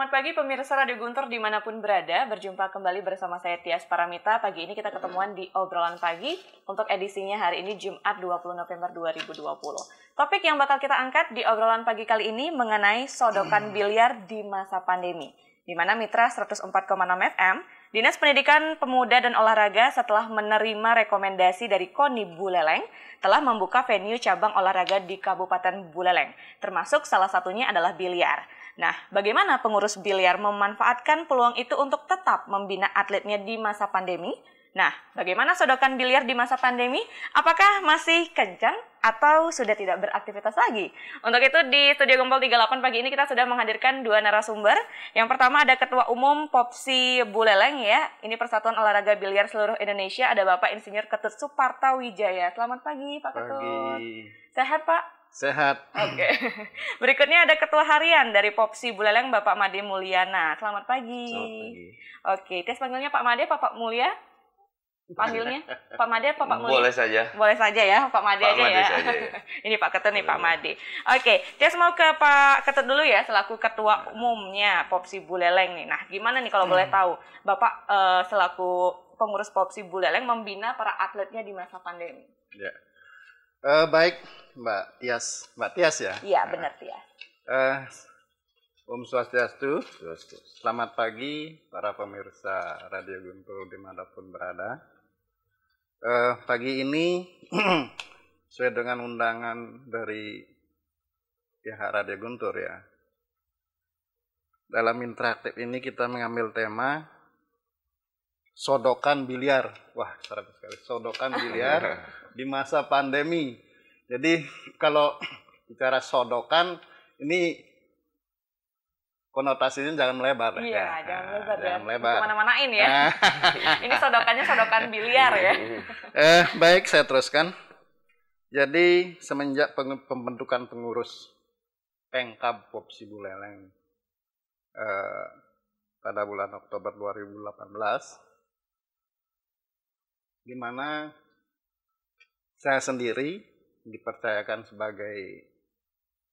Selamat pagi pemirsa Radio Guntur dimanapun berada. Berjumpa kembali bersama saya Tias Paramita. Pagi ini kita ketemuan di Obrolan Pagi untuk edisinya hari ini Jumat 20 November 2020. Topik yang bakal kita angkat di Obrolan Pagi kali ini mengenai sodokan biliar di masa pandemi. Di mana Mitra 104,6 FM, Dinas Pendidikan Pemuda dan Olahraga setelah menerima rekomendasi dari KONI Buleleng telah membuka venue cabang olahraga di Kabupaten Buleleng. Termasuk salah satunya adalah biliar. Nah, bagaimana pengurus biliar memanfaatkan peluang itu untuk tetap membina atletnya di masa pandemi? Nah, bagaimana sodokan biliar di masa pandemi? Apakah masih kencang atau sudah tidak beraktivitas lagi? Untuk itu di Studio Gempol 38 pagi ini kita sudah menghadirkan dua narasumber. Yang pertama ada Ketua Umum Popsi Buleleng ya. Ini Persatuan Olahraga Biliar Seluruh Indonesia. Ada Bapak Insinyur Ketut Suparta Wijaya. Selamat pagi Pak Ketut. Pagi. Sehat Pak? Sehat. Oke. Berikutnya ada Ketua Harian dari Popsi Buleleng, Bapak Made Mulyana. Selamat pagi. Selamat pagi. Oke, tes panggilnya Pak Made, Pak Mulya? Panggilnya Pak Made, Pak Mulya? Boleh saja. Boleh saja ya, Pak Made aja ya. Saja, ya. Ini Pak Ketut nih, Pak Made. Oke, tes mau ke Pak Ketut dulu ya, selaku Ketua Umumnya Popsi Buleleng nih. Nah, gimana nih kalau boleh tahu, Bapak selaku pengurus Popsi Buleleng membina para atletnya di masa pandemi? Ya. Baik, Mbak Tias ya? Iya, benar Tias. Om Swastiastu. Selamat pagi para pemirsa Radio Guntur dimanapun berada. Pagi ini sesuai dengan undangan dari pihak Radio Guntur ya. Dalam interaktif ini kita mengambil tema sodokan biliar. Wah, serem sekali. Sodokan biliar di masa pandemi. Jadi kalau bicara sodokan ini konotasinya jangan melebar. Iya, ya. jangan melebar ya. Jangan melebar. Kemana-manain ya. Ini sodokannya sodokan biliar ya. Baik, saya teruskan. Jadi semenjak pembentukan pengurus Pengkab Popsi Buleleng pada bulan Oktober 2018, di mana saya sendiri dipercayakan sebagai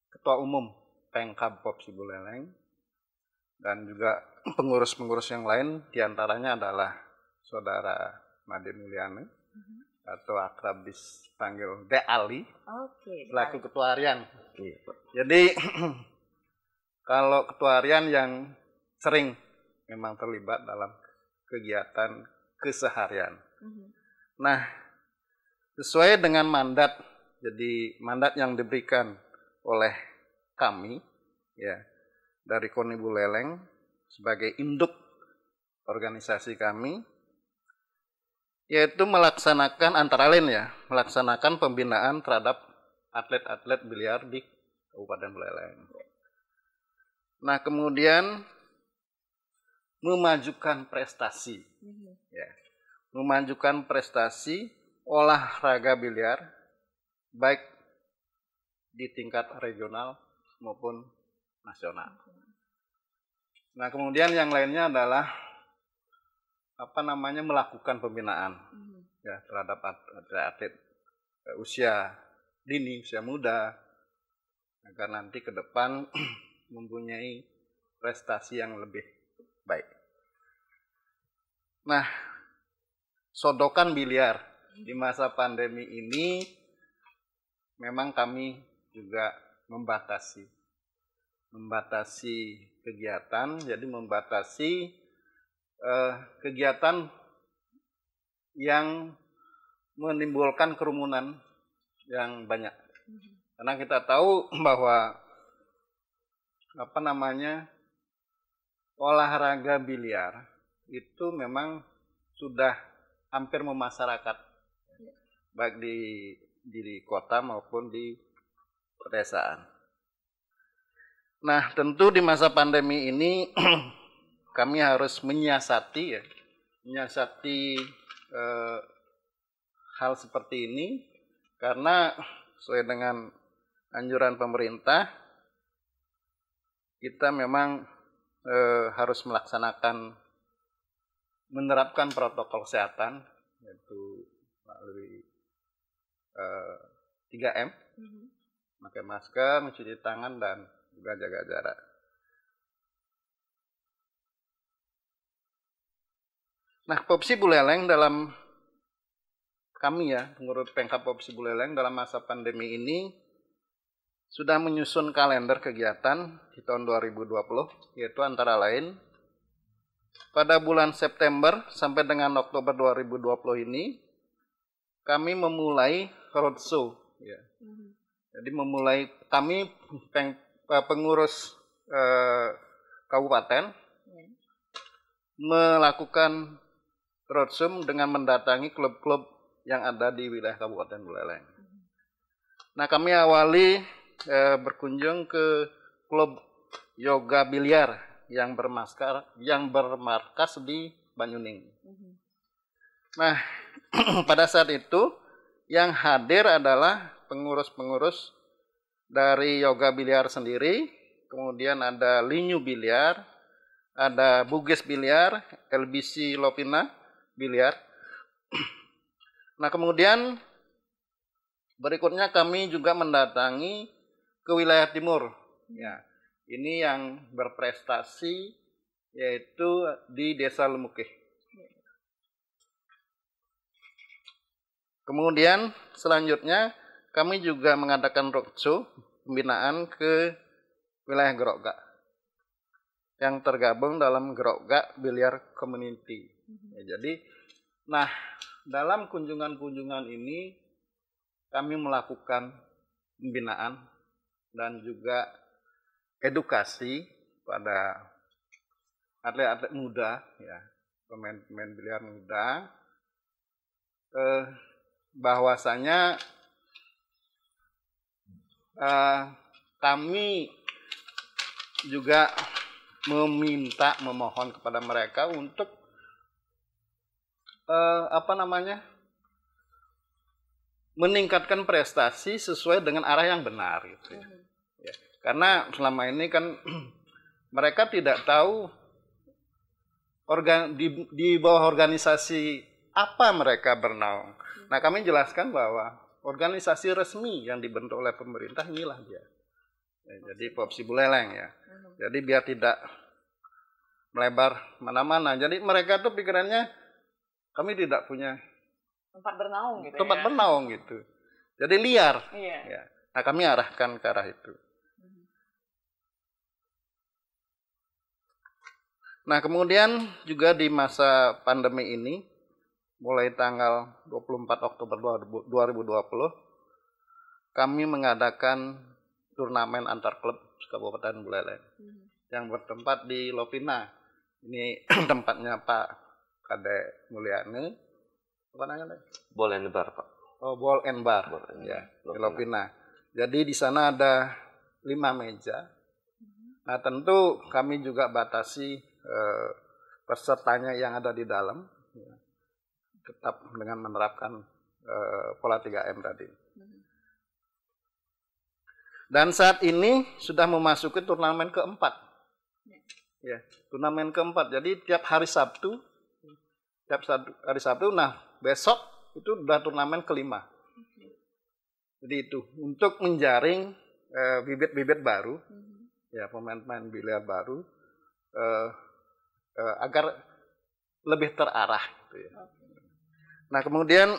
Ketua Umum Pengkab Popsi Buleleng dan juga pengurus-pengurus yang lain, diantaranya adalah Saudara Made Mulyana atau akrab dipanggil De Ali, selaku Ketua Harian. Jadi kalau Ketua Harian yang sering memang terlibat dalam kegiatan keseharian. Nah, sesuai dengan mandat, jadi mandat yang diberikan oleh kami ya dari KONI Buleleng sebagai induk organisasi kami, yaitu melaksanakan antara lain ya, melaksanakan pembinaan terhadap atlet-atlet biliar di Kabupaten Buleleng. Nah, kemudian memajukan prestasi ya. Memajukan prestasi olahraga biliar baik di tingkat regional maupun nasional. Nah, kemudian yang lainnya adalah melakukan pembinaan ya terhadap atlet usia dini, usia muda agar nanti ke depan mempunyai prestasi yang lebih baik. Nah, sodokan biliar di masa pandemi ini memang kami juga membatasi kegiatan, jadi membatasi kegiatan yang menimbulkan kerumunan yang banyak. Karena kita tahu bahwa olahraga biliar itu memang sudah hampir memasyarakat, baik di kota maupun di pedesaan. Nah, tentu di masa pandemi ini kami harus menyiasati hal seperti ini karena sesuai dengan anjuran pemerintah kita memang harus menerapkan protokol kesehatan, yaitu melalui 3M, pakai masker, mencuci tangan, dan juga jaga jarak. Nah, Popsi Buleleng dalam kami ya, pengurus Pengkap Popsi Buleleng dalam masa pandemi ini sudah menyusun kalender kegiatan di tahun 2020, yaitu antara lain pada bulan September sampai dengan Oktober 2020 ini kami memulai roadshow. Ya. Jadi memulai kami pengurus kabupaten melakukan roadshow dengan mendatangi klub-klub yang ada di wilayah Kabupaten Buleleng. Nah, kami awali berkunjung ke klub yoga biliar yang bermarkas di Banyuning. Nah, pada saat itu yang hadir adalah pengurus-pengurus dari yoga biliar sendiri, kemudian ada Linyu Biliar, ada Bugis Biliar, LBC Lopina Biliar. Nah, kemudian berikutnya kami juga mendatangi ke wilayah timur. Ya, ini yang berprestasi yaitu di Desa Lemukih. Kemudian selanjutnya kami juga mengadakan roadshow pembinaan ke wilayah Gerogak yang tergabung dalam Gerogak Biliar Community. Ya, jadi, nah dalam kunjungan-kunjungan ini kami melakukan pembinaan dan juga edukasi pada atlet-atlet muda, ya, pemain-pemain biliar muda, bahwasanya kami juga memohon kepada mereka untuk meningkatkan prestasi sesuai dengan arah yang benar gitu ya. Ya. Karena selama ini kan mereka tidak tahu di bawah organisasi apa mereka bernaung. Nah, kami jelaskan bahwa organisasi resmi yang dibentuk oleh pemerintah inilah dia. Ya, jadi Popsi Buleleng ya. Jadi biar tidak melebar mana-mana. Jadi mereka tuh pikirannya kami tidak punya tempat bernaung gitu. Tempat bernaung gitu. Jadi liar. Iya. Ya. Nah, kami arahkan ke arah itu. Nah, kemudian juga di masa pandemi ini mulai tanggal 24 Oktober 2020 kami mengadakan turnamen antar klub Kabupaten Buleleng yang bertempat di Lopina. Ini tempatnya Pak Kade Mulyani. Apa namanya? Ball and Bar, Pak. Oh, Ball and Bar. Ya, di Lopina. Jadi di sana ada 5 meja. Nah, tentu kami juga batasi pesertanya yang ada di dalam. Ya. Tetap dengan menerapkan pola 3M tadi. Dan saat ini sudah memasuki turnamen keempat. Ya, turnamen keempat. Jadi tiap hari Sabtu, nah besok itu udah turnamen kelima. Jadi itu untuk menjaring bibit-bibit baru, ya pemain-pemain biliar baru, agar lebih terarah. Gitu ya. Nah, kemudian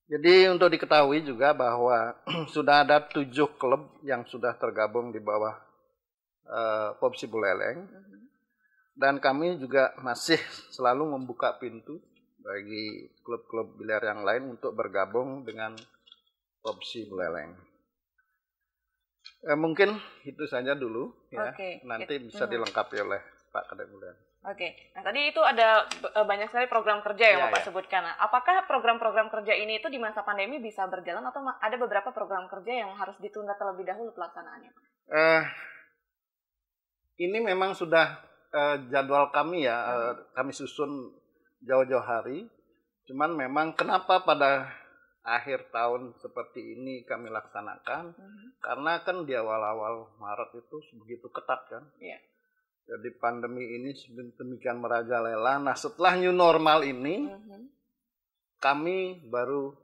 jadi untuk diketahui juga bahwa sudah ada 7 klub yang sudah tergabung di bawah Popsi Buleleng, dan kami juga masih selalu membuka pintu bagi klub-klub biliar yang lain untuk bergabung dengan Popsi Buleleng. Mungkin itu saja dulu ya. Nanti bisa dilengkapi oleh Pak Kade Mulyani. Nah tadi itu ada banyak sekali program kerja yang Bapak sebutkan. Nah, apakah program-program kerja ini itu di masa pandemi bisa berjalan atau ada beberapa program kerja yang harus ditunda terlebih dahulu pelaksanaannya? Ini memang sudah jadwal kami ya, kami susun jauh-jauh hari. Cuman memang kenapa pada akhir tahun seperti ini kami laksanakan, karena kan di awal-awal Maret itu begitu ketat kan. Yeah. Jadi pandemi ini demikian merajalela. Nah, setelah new normal ini, kami baru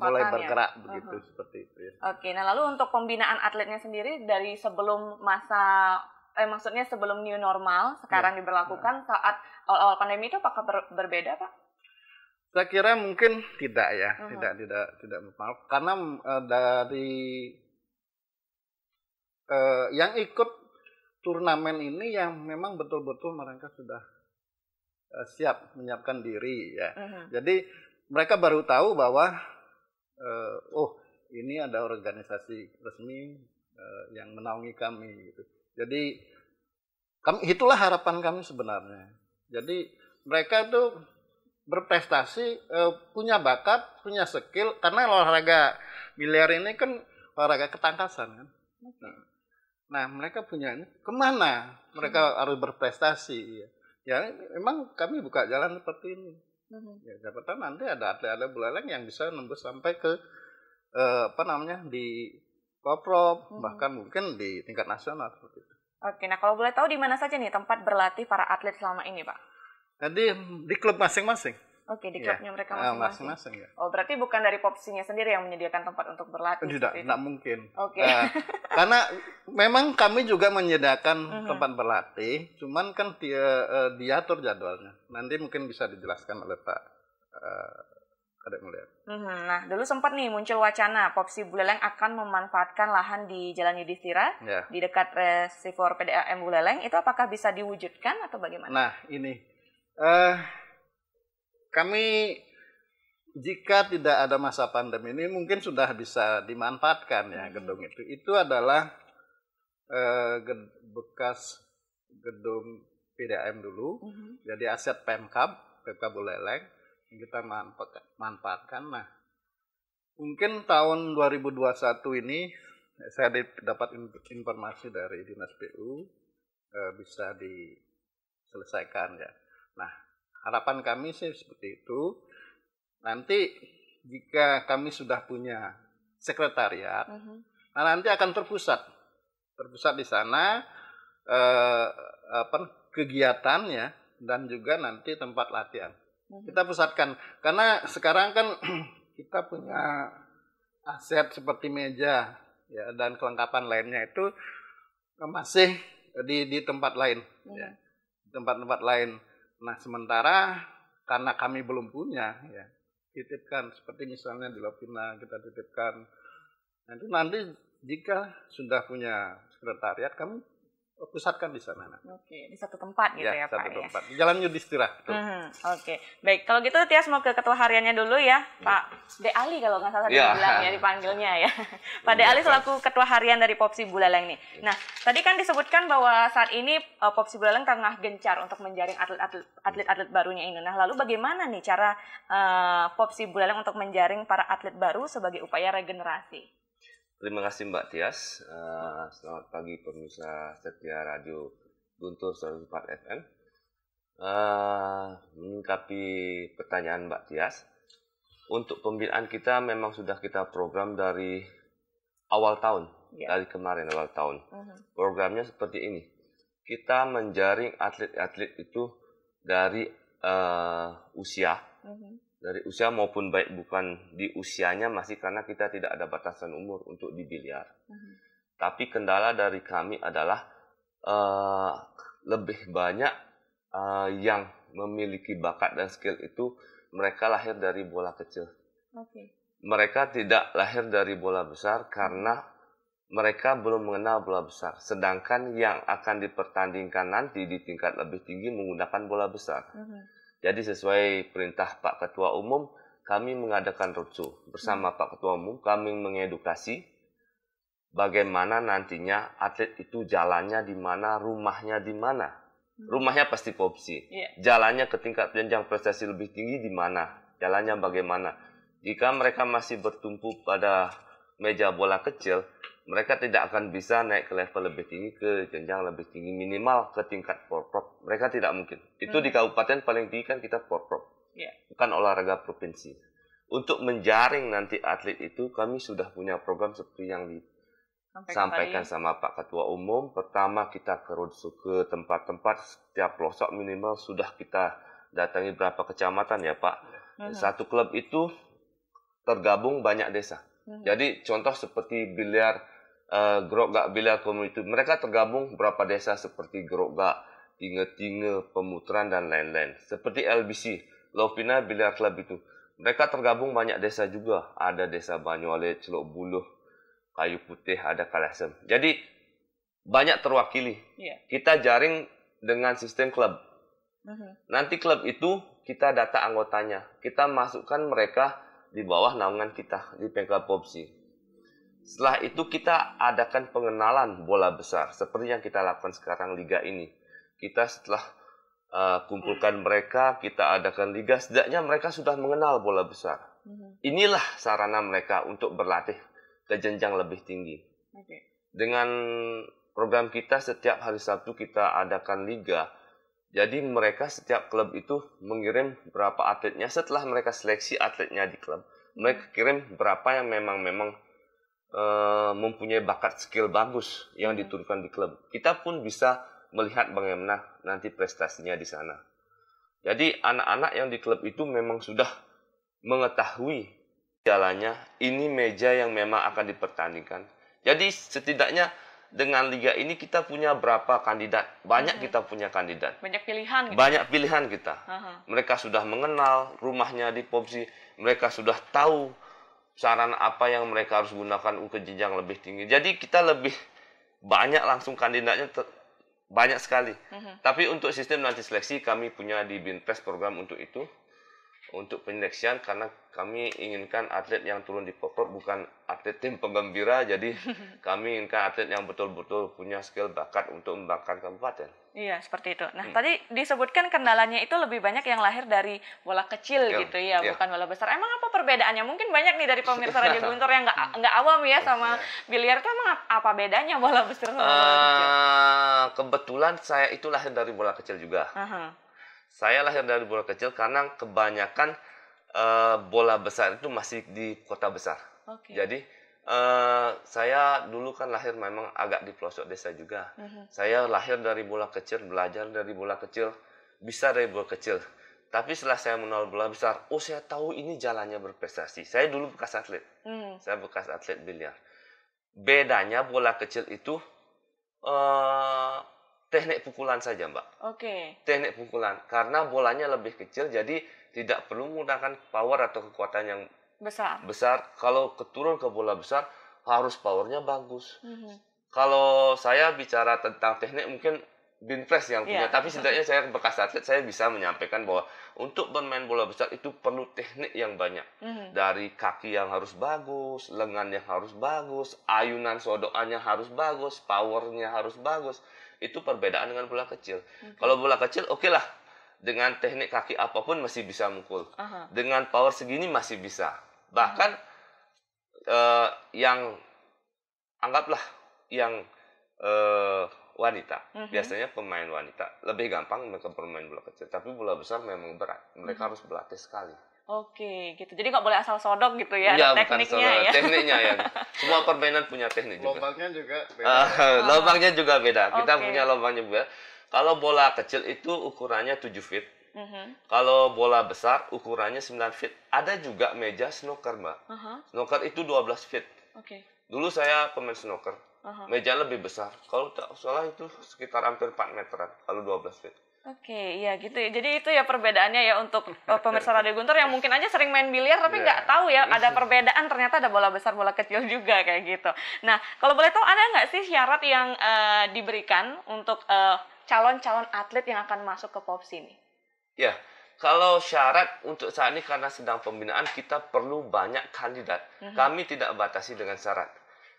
mulai bergerak begitu seperti itu. Ya. Oke, nah lalu untuk pembinaan atletnya sendiri dari sebelum masa maksudnya sebelum new normal sekarang diberlakukan saat awal-awal pandemi itu apakah berbeda, Pak? Saya kira mungkin tidak ya, tidak normal karena dari yang ikut turnamen ini yang memang betul-betul mereka sudah siap menyiapkan diri ya. Jadi mereka baru tahu bahwa ini ada organisasi resmi yang menaungi kami gitu. Jadi itulah harapan kami sebenarnya. Jadi mereka itu berprestasi, punya bakat, punya skill karena olahraga biliar ini kan olahraga ketangkasan kan. Nah, mereka punya kemana mereka harus berprestasi ya memang kami buka jalan seperti ini. Ya, siapa tahu nanti ada atlet-atlet buleleng yang bisa nembus sampai ke di Koprov, bahkan mungkin di tingkat nasional seperti itu. Oke, nah kalau boleh tahu di mana saja nih tempat berlatih para atlet selama ini, Pak? Jadi di klub masing-masing. Oke, di klubnya mereka masing-masing. Ya. Oh, berarti bukan dari Popsinya sendiri yang menyediakan tempat untuk berlatih? Tidak mungkin. Oke. Karena memang kami juga menyediakan tempat berlatih, cuman kan diatur jadwalnya. Nanti mungkin bisa dijelaskan oleh Pak Kadek Mulyadi. Nah, dulu sempat nih muncul wacana Popsi Buleleng akan memanfaatkan lahan di Jalan Yudhistira di dekat reservoir PDAM Buleleng. Itu apakah bisa diwujudkan atau bagaimana? Nah, ini kami jika tidak ada masa pandemi ini mungkin sudah bisa dimanfaatkan ya gedung itu. Itu adalah bekas gedung PDAM dulu, jadi aset Pemkab Buleleng yang kita manfaatkan. Nah, mungkin tahun 2021 ini saya dapat informasi dari Dinas PU bisa diselesaikan ya. Nah, harapan kami sih seperti itu. Nanti jika kami sudah punya sekretariat, nah nanti akan terpusat di sana kegiatannya dan juga nanti tempat latihan. Kita pusatkan karena sekarang kan kita punya aset seperti meja ya dan kelengkapan lainnya itu masih di tempat lain ya, tempat-tempat lain. Nah, sementara karena kami belum punya ya, titipkan seperti misalnya di Lovina kita titipkan. Nanti jika sudah punya sekretariat kami pusatkan di sana. Oke, di satu tempat gitu ya Pak. Satu tempat. Di Jalan Yudhistira. Oke, baik. Kalau gitu Tias mau ke ketua hariannya dulu ya, Pak De Ali kalau nggak salah dibilang ya dipanggilnya ya. Pak De Ali selaku ketua harian dari Popsi Buleleng nih. Nah, tadi kan disebutkan bahwa saat ini Popsi Buleleng tengah gencar untuk menjaring atlet-atlet barunya ini. Nah, lalu bagaimana nih cara Popsi Buleleng untuk menjaring para atlet baru sebagai upaya regenerasi? Terima kasih Mbak Tias. Selamat pagi pemirsa setia Radio Guntur 104 FM. Menyikapi pertanyaan Mbak Tias, untuk pembinaan kita memang sudah kita program dari awal tahun, dari kemarin awal tahun. Programnya seperti ini. Kita menjaring atlet-atlet itu dari usia. Dari usia maupun baik bukan di usianya masih karena kita tidak ada batasan umur untuk di biliar. Tapi kendala dari kami adalah lebih banyak yang memiliki bakat dan skill itu mereka lahir dari bola kecil. Mereka tidak lahir dari bola besar karena mereka belum mengenal bola besar. Sedangkan yang akan dipertandingkan nanti di tingkat lebih tinggi menggunakan bola besar. Jadi sesuai perintah Pak Ketua Umum, kami mengadakan roadshow bersama Pak Ketua Umum. Kami mengedukasi bagaimana nantinya atlet itu jalannya di mana, rumahnya di mana. Rumahnya pasti Popsi. Jalannya ke tingkat jenjang prestasi lebih tinggi di mana, jalannya bagaimana. Jika mereka masih bertumpu pada meja bola kecil, mereka tidak akan bisa naik ke level lebih tinggi, ke jenjang lebih tinggi, minimal ke tingkat porprov. Mereka tidak mungkin. Itu di kabupaten paling tinggi kan kita porprov, bukan olahraga provinsi. Untuk menjaring nanti atlet itu, kami sudah punya program seperti yang disampaikan sama Pak Ketua Umum. Pertama kita ke roadshow ke tempat-tempat, setiap pelosok minimal sudah kita datangi berapa kecamatan ya Pak. Satu klub itu tergabung banyak desa. Jadi contoh seperti biliar Gerokgak Biliar Community. Mereka tergabung beberapa desa seperti Gerokgak, Tinge-Tinge, Pemutaran, dan lain-lain. Seperti LBC, Lovina Biliar Club itu. Mereka tergabung banyak desa juga. Ada desa Banyualit, Celuk Buluh, Kayu Putih, ada Kalasem. Jadi banyak terwakili. Kita jaring dengan sistem klub. Nanti klub itu kita data anggotanya. Kita masukkan mereka di bawah naungan kita di Pengkap Popsi. Setelah itu kita adakan pengenalan bola besar. Seperti yang kita lakukan sekarang Liga ini. Kita setelah kumpulkan mereka, kita adakan liga, setidaknya mereka sudah mengenal bola besar. Inilah sarana mereka untuk berlatih ke jenjang lebih tinggi. Dengan program kita setiap hari Sabtu kita adakan liga, jadi mereka setiap klub itu mengirim berapa atletnya. Setelah mereka seleksi atletnya di klub, mereka kirim berapa yang memang mempunyai bakat skill bagus yang diturunkan di klub. Kita pun bisa melihat bagaimana nanti prestasinya di sana. Jadi anak-anak yang di klub itu memang sudah mengetahui jalannya. Ini meja yang memang akan dipertandingkan. Jadi setidaknya dengan liga ini kita punya berapa kandidat? Banyak kita punya kandidat. Banyak pilihan. Gitu. Banyak pilihan kita. Mereka sudah mengenal rumahnya di Popsi. Mereka sudah tahu sarana apa yang mereka harus gunakan untuk jenjang lebih tinggi. Jadi kita lebih banyak langsung kandidatnya. Banyak sekali. Tapi untuk sistem nanti seleksi kami punya di Binpres program untuk itu. Untuk penyeleksian karena kami inginkan atlet yang turun di Poprov bukan atlet tim penggembira. Jadi kami inginkan atlet yang betul-betul punya skill bakat untuk membanggakan kabupaten. Iya, seperti itu. Nah, tadi disebutkan kendalanya itu lebih banyak yang lahir dari bola kecil gitu ya, bukan bola besar. Emang apa perbedaannya? Mungkin banyak nih dari pemirsa Radio Guntur yang nggak awam ya sama biliar itu. Emang apa bedanya bola besar sama bola kecil? Kebetulan saya itu lahir dari bola kecil juga. Saya lahir dari bola kecil karena kebanyakan bola besar itu masih di kota besar. Jadi saya dulu kan lahir memang agak di pelosok desa juga. Saya lahir dari bola kecil, belajar dari bola kecil, bisa dari bola kecil. Tapi setelah saya mengenal bola besar, saya tahu ini jalannya berprestasi. Saya dulu bekas atlet. Saya bekas atlet biliar. Bedanya bola kecil itu teknik pukulan saja, Mbak. Teknik pukulan. Karena bolanya lebih kecil, jadi tidak perlu menggunakan power atau kekuatan yang besar. Kalau keturun ke bola besar, harus powernya bagus. Kalau saya bicara tentang teknik, mungkin Binpres yang punya. Tapi setidaknya saya bekas atlet, saya bisa menyampaikan bahwa untuk bermain bola besar itu perlu teknik yang banyak. Dari kaki yang harus bagus, lengan yang harus bagus, ayunan sodokannya harus bagus, powernya harus bagus. Itu perbedaan dengan bola kecil. Kalau bola kecil, oke lah. Dengan teknik kaki apapun masih bisa mukul. Dengan power segini masih bisa. Bahkan yang anggaplah yang wanita. Biasanya pemain wanita lebih gampang mereka bermain bola kecil. Tapi bola besar memang berat. Mereka harus berlatih sekali. Gitu. Jadi nggak boleh asal sodok gitu ya, ada tekniknya ya. Tekniknya ya. Semua permainan punya teknik juga. Lubangnya juga beda. Lubangnya juga beda. Kita punya lubangnya beda. Kalau bola kecil itu ukurannya 7 feet. Kalau bola besar ukurannya 9 feet. Ada juga meja snooker, Mbak. Snooker itu 12 feet. Dulu saya pemain snooker. Meja lebih besar. Kalau tak salah itu sekitar hampir 4 meteran. Kalau 12 feet. Iya gitu ya. Jadi itu ya perbedaannya ya untuk pemirsa Radio Guntur yang mungkin aja sering main biliar tapi nggak tahu ya ada perbedaan, ternyata ada bola besar, bola kecil juga kayak gitu. Nah, kalau boleh tahu ada nggak sih syarat yang diberikan untuk calon-calon atlet yang akan masuk ke Popsi ini? Ya, kalau syarat untuk saat ini karena sedang pembinaan kita perlu banyak kandidat. Kami tidak batasi dengan syarat.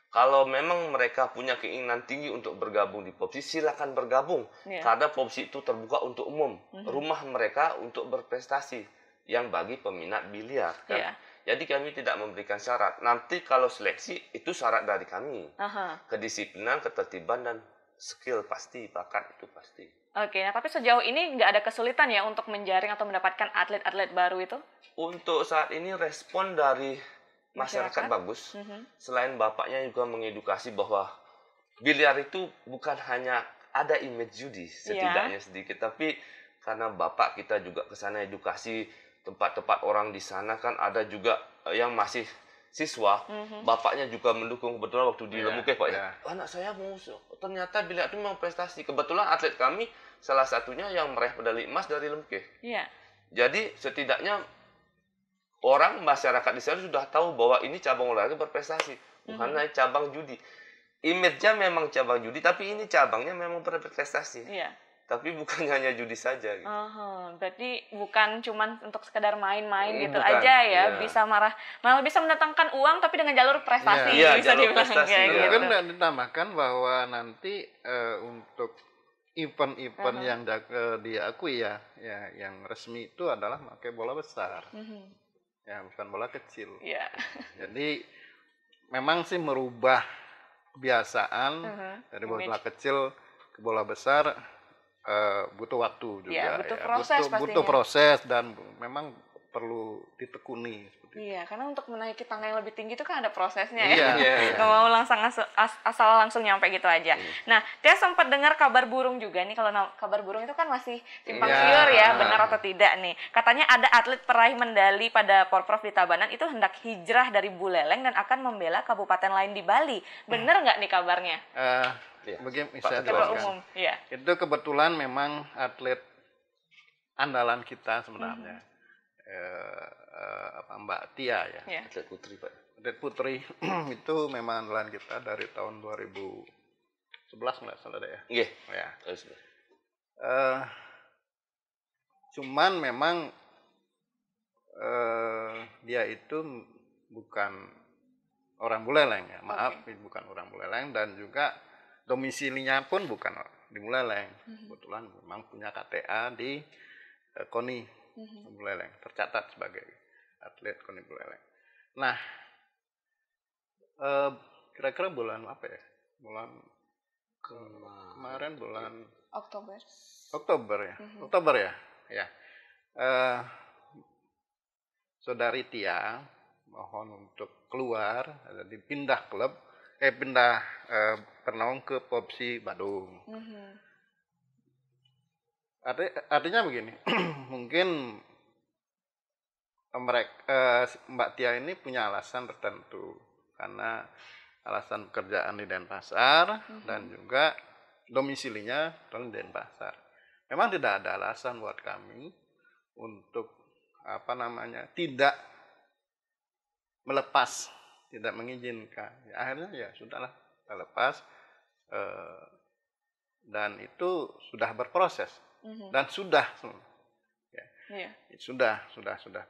Kalau memang mereka punya keinginan tinggi untuk bergabung di Popsi, silakan bergabung. Karena Popsi itu terbuka untuk umum. Rumah mereka untuk berprestasi. Yang bagi peminat biliar. Kan? Jadi kami tidak memberikan syarat. Nanti kalau seleksi, itu syarat dari kami. Kedisiplinan, ketertiban, dan skill pasti. Bakat itu pasti. Nah tapi sejauh ini nggak ada kesulitan ya untuk menjaring atau mendapatkan atlet-atlet baru itu? Untuk saat ini respon dari masyarakat bagus. Selain bapaknya juga mengedukasi bahwa biliar itu bukan hanya ada image judi setidaknya sedikit, tapi karena bapak kita juga ke sana edukasi tempat-tempat orang di sana kan ada juga yang masih siswa, bapaknya juga mendukung. Kebetulan waktu di Lemukeh Pak ya, anak saya mau ternyata biliar itu memang prestasi. Kebetulan atlet kami salah satunya yang meraih medali emas dari Lemukeh. Jadi setidaknya masyarakat di sana sudah tahu bahwa ini cabang olahraga berprestasi, bukan hanya cabang judi. Image-nya memang cabang judi, tapi ini cabangnya memang berprestasi. Tapi bukan hanya judi saja. Gitu. Berarti bukan cuma untuk sekedar main-main gitu bukan, aja ya, bisa malah bisa mendatangkan uang tapi dengan jalur prestasi. Bisa jalur prestasi. Gitu. Kan ditambahkan bahwa nanti untuk event-event yang diakui yang resmi itu adalah pakai bola besar, ya bukan bola kecil. Jadi memang sih merubah kebiasaan dari bola kecil ke bola besar. Butuh waktu juga, butuh proses dan memang perlu ditekuni. Karena untuk menaiki tangga yang lebih tinggi itu kan ada prosesnya nggak mau langsung asal langsung nyampe gitu aja. Nah, Tia sempat dengar kabar burung juga nih, kalau kabar burung itu kan masih simpang siur ya, benar atau tidak nih. Katanya ada atlet peraih medali pada Porprov di Tabanan itu hendak hijrah dari Buleleng dan akan membela kabupaten lain di Bali. Benar nggak nih kabarnya? Begini saya jelaskan. Itu kebetulan memang atlet andalan kita sebenarnya, Mbak Tia ya. Atlet putri Pak. Atlet putri itu memang andalan kita dari tahun 2011 nggak salah deh ya. Cuman memang dia itu bukan orang Buleleng ya, maaf, bukan orang Buleleng, dan juga domisilinya pun bukan di Buleleng. Kebetulan memang punya KTA di KONI Buleleng, tercatat sebagai atlet KONI Buleleng. Nah, kira-kira bulan apa ya? Bulan kemarin bulan Oktober ya. Oktober ya. Saudari Tia mohon untuk keluar, jadi pindah klub, bernaung ke Popsi Badung. Artinya begini, mungkin Mbak Tia ini punya alasan tertentu, karena alasan pekerjaan di Denpasar dan juga domisilinya di Denpasar. Memang tidak ada alasan buat kami untuk tidak melepas, tidak mengizinkan. Akhirnya ya sudahlah, kita lepas, dan itu sudah berproses dan sudah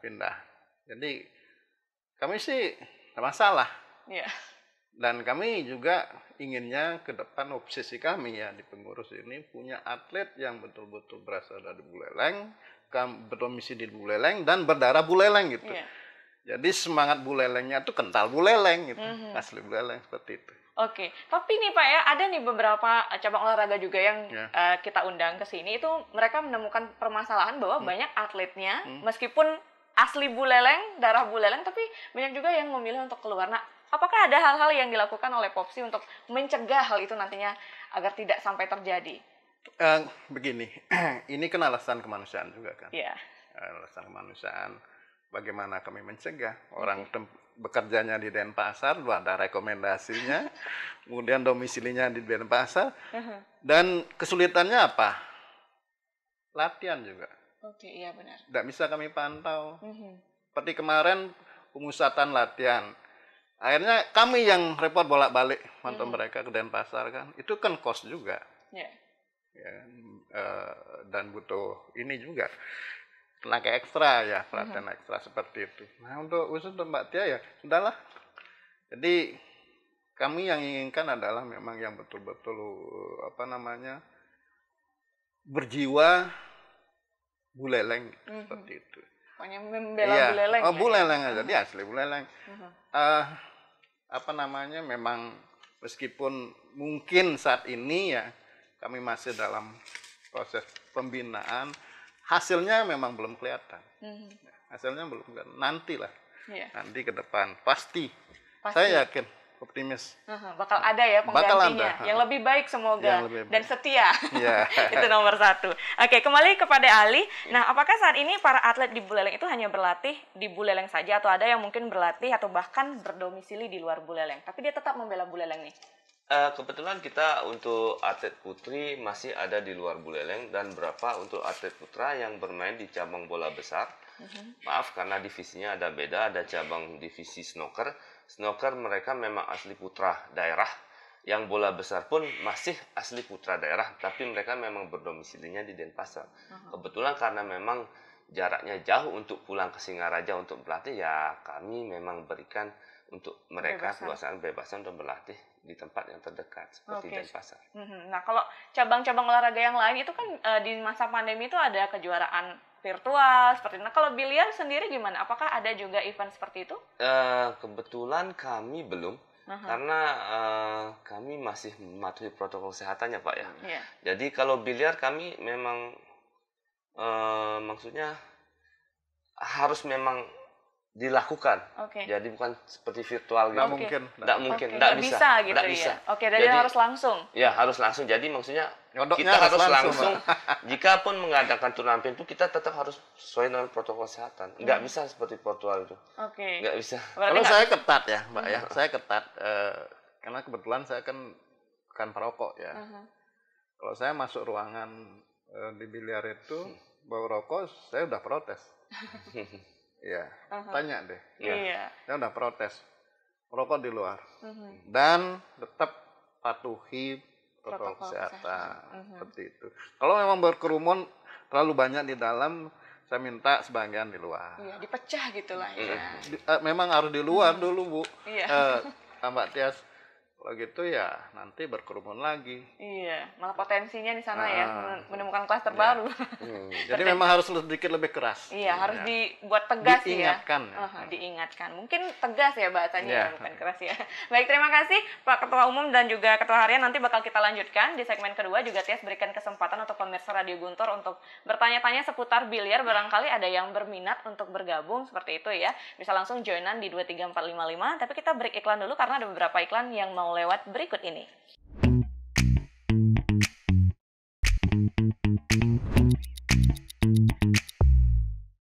pindah. Jadi kami sih tidak masalah. Dan kami juga inginnya ke depan, obsesi kami ya di pengurus ini punya atlet yang betul-betul berasal dari Buleleng, berdomisili di Buleleng dan berdarah Buleleng gitu. Jadi semangat Bulelengnya itu kental Buleleng gitu, asli Buleleng seperti itu. Oke, tapi nih Pak ya, ada nih beberapa cabang olahraga juga yang kita undang ke sini, itu mereka menemukan permasalahan bahwa banyak atletnya meskipun asli Buleleng, darah Buleleng, tapi banyak juga yang memilih untuk keluar. Nah, apakah ada hal-hal yang dilakukan oleh Popsi untuk mencegah hal itu nantinya agar tidak sampai terjadi? Begini, ini kan alasan kemanusiaan juga kan. Alasan kemanusiaan. Bagaimana kami mencegah orang bekerjanya di Denpasar, ada rekomendasinya, kemudian domisilinya di Denpasar, dan kesulitannya apa? Latihan juga. Iya benar. Tidak bisa kami pantau. Seperti kemarin pemusatan latihan. Akhirnya kami yang repot bolak-balik mantau mereka ke Denpasar kan. Itu kan cost juga. Dan butuh ini juga. Tenaga ekstra ya, pelatihan ekstra seperti itu. Nah, khusus untuk Mbak Tia ya sudahlah. Jadi kami yang inginkan adalah memang yang betul-betul berjiwa Buleleng seperti itu. Pokoknya membela Buleleng. Buleleng aja, dia asli Buleleng. Memang meskipun mungkin saat ini ya kami masih dalam proses pembinaan, hasilnya memang belum kelihatan. Hasilnya belum kelihatan. Nantilah. Nanti ke depan pasti. Saya yakin optimis. Bakal ada ya penggantinya ada. yang lebih baik semoga dan setia. Yeah. Itu nomor 1. Oke, kembali kepada Ali. Nah, apakah saat ini para atlet di Buleleng itu hanya berlatih di Buleleng saja atau ada yang mungkin berlatih atau bahkan berdomisili di luar Buleleng, tapi dia tetap membela Buleleng nih? Kebetulan kita untuk atlet putri masih ada di luar Buleleng dan berapa untuk atlet putra yang bermain di cabang bola besar. Maaf karena divisinya ada beda, ada cabang divisi snooker. Snooker mereka memang asli putra daerah. Yang bola besar pun masih asli putra daerah, tapi mereka memang berdomisilinya di Denpasar. Kebetulan karena memang jaraknya jauh untuk pulang ke Singaraja untuk berlatih, ya kami memang berikan untuk mereka kebebasan untuk berlatih di tempat yang terdekat seperti Denpasar. Nah, kalau cabang-cabang olahraga yang lain itu kan di masa pandemi itu ada kejuaraan virtual seperti itu. Nah, kalau biliar sendiri gimana? Apakah ada juga event seperti itu? Kebetulan kami belum, karena kami masih mematuhi protokol kesehatannya, Pak ya. Yeah. Jadi kalau biliar kami memang maksudnya harus memang dilakukan. Jadi bukan seperti virtual gitu. Nggak mungkin, nggak bisa gitu nggak ya. bisa. Jadi harus langsung. Ya, harus langsung. Jadi maksudnya Nyodoknya kita harus langsung. Jika pun mengadakan turnamen itu kita tetap harus sesuai dengan protokol kesehatan. Nggak bisa seperti virtual itu. Nggak bisa. Kalau saya ketat ya, Mbak ya. Saya ketat karena kebetulan saya kan bukan perokok ya. Kalau saya masuk ruangan di biliar itu bau rokok, saya udah protes. Iya, tanya deh. Iya. Saya udah protes. Merokok di luar. Dan tetap patuhi protokol kesehatan. Seperti itu. Kalau memang berkerumun terlalu banyak di dalam, saya minta sebagian di luar. Iya, dipecah gitu lah ya. Memang harus di luar dulu, Bu. Iya. Mbak Tias. Kalau gitu ya nanti berkerumun lagi. Iya, malah potensinya di sana ya menemukan klaster baru. Jadi memang harus sedikit lebih keras. Iya, harus dibuat tegas diingatkan, ya. Diingatkan. Mungkin tegas ya bahasanya, bukan keras ya. Baik, terima kasih Pak Ketua Umum dan juga Ketua Harian. Nanti bakal kita lanjutkan di segmen kedua. Juga Tias berikan kesempatan untuk pemirsa Radio Guntur untuk bertanya-tanya seputar biliar. Barangkali ada yang berminat untuk bergabung seperti itu ya. Bisa langsung joinan di 23455. Tapi kita break iklan dulu karena ada beberapa iklan yang mau lewat berikut ini.